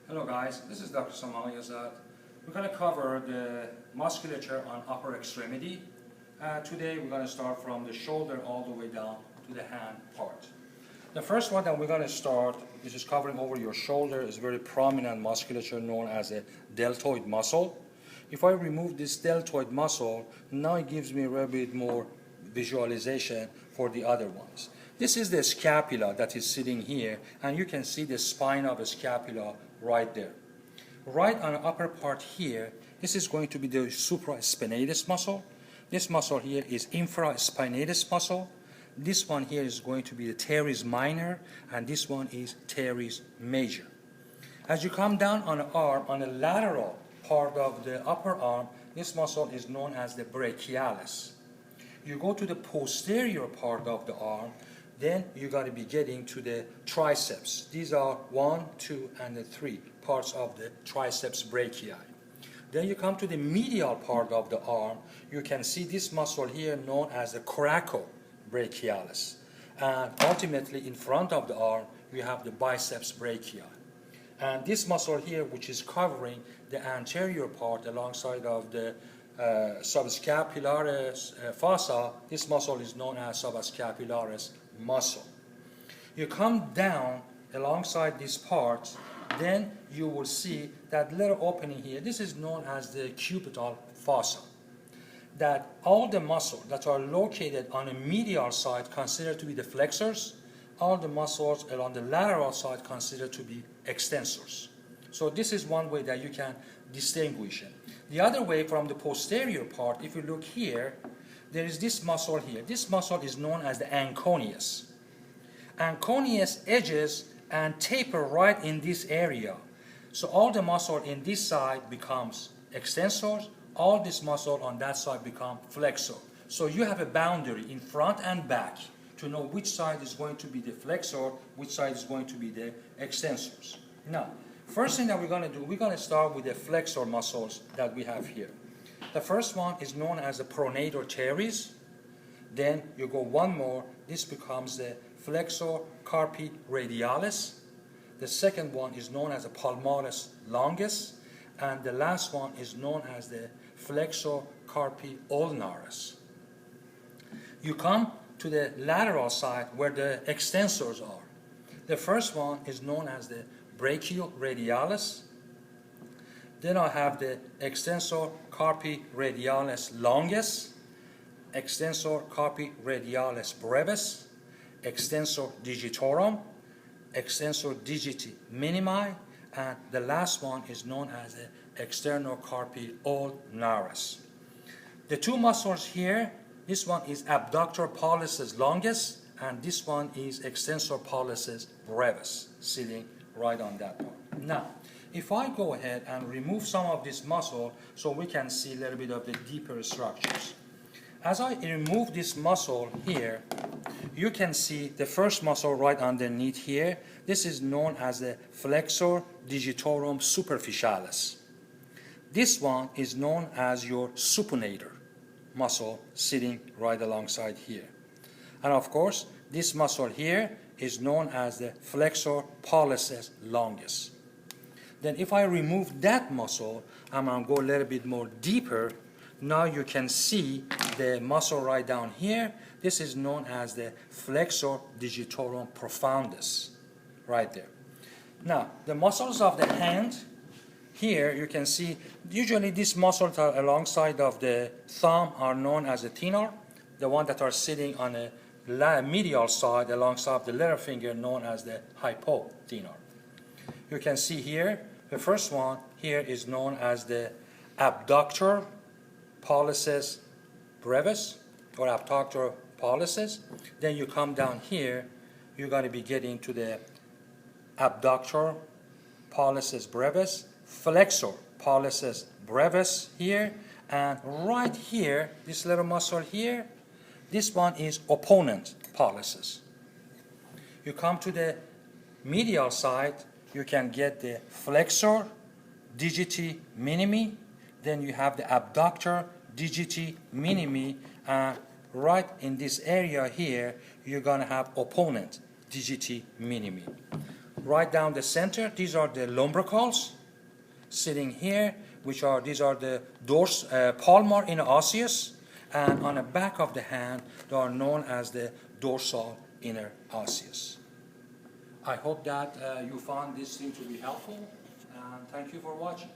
Hello guys, this is Dr. Somalia Azad. We're going to cover the musculature on upper extremity. Today we're going to start from the shoulder all the way down to the hand part. The first one that we're going to start, which is covering over your shoulder, is very prominent musculature known as a deltoid muscle. If I remove this deltoid muscle, now it gives me a little bit more visualization for the other ones. This is the scapula that is sitting here, and you can see the spine of the scapula right there. Right on the upper part here, this is going to be the supraspinatus muscle. This muscle here is infraspinatus muscle. This one here is going to be the teres minor, and this one is teres major. As you come down on the arm, on the lateral part of the upper arm, this muscle is known as the brachialis. You go to the posterior part of the arm, then you got to be getting to the triceps. These are 1, 2, and 3 parts of the triceps brachii. Then you come to the medial part of the arm. You can see this muscle here known as the coracobrachialis. And ultimately in front of the arm, you have the biceps brachii. And this muscle here, which is covering the anterior part alongside of the subscapularis fossa, this muscle is known as subscapularis muscle. You come down alongside this part, then you will see that little opening here. This is known as the cubital fossa. That all the muscles that are located on the medial side considered to be the flexors, all the muscles along the lateral side considered to be extensors. So this is one way that you can distinguish it. The other way, from the posterior part, if you look here, there is this muscle here. This muscle is known as the anconeus. Anconeus edges and taper right in this area. So all the muscle in this side becomes extensors, all this muscle on that side become flexor. So you have a boundary in front and back to know which side is going to be the flexor, which side is going to be the extensors. Now, first thing that we're going to do, we're going to start with the flexor muscles that we have here. The first one is known as the pronator teres. Then you go one more, this becomes the flexor carpi radialis. The second one is known as the palmaris longus. And the last one is known as the flexor carpi ulnaris. You come to the lateral side where the extensors are. The first one is known as the brachioradialis. Then I have the extensor carpi radialis longus, extensor carpi radialis brevis, extensor digitorum, extensor digiti minimi, and the last one is known as the external carpi ulnaris. The two muscles here, this one is abductor pollicis longus, and this one is extensor pollicis brevis, sitting right on that part. Now, if I go ahead and remove some of this muscle so we can see a little bit of the deeper structures. As I remove this muscle here, you can see the first muscle right underneath here. This is known as the flexor digitorum superficialis. This one is known as your supinator muscle, sitting right alongside here. And of course, this muscle here is known as the flexor pollicis longus. Then if I remove that muscle, I'm going to go a little bit more deeper. Now you can see the muscle right down here. This is known as the flexor digitorum profundus, right there. Now, the muscles of the hand, here you can see, usually these muscles are alongside of the thumb are known as the thenar. The one that are sitting on the medial side alongside of the little finger known as the hypothenar. You can see here, the first one here is known as the abductor pollicis brevis, or abductor pollicis. Then you come down here, you're going to be getting to the abductor pollicis brevis, flexor pollicis brevis here, and right here, this little muscle here, this one is opponent pollicis. You come to the medial side, you can get the flexor digiti minimi, then you have the abductor digiti minimi, and right in this area here, you're going to have opponent digiti minimi. right down the center, these are the lumbricals sitting here, these are the palmar inner osseous, and on the back of the hand, they are known as the dorsal inner osseous. I hope that you found this thing to be helpful, and thank you for watching.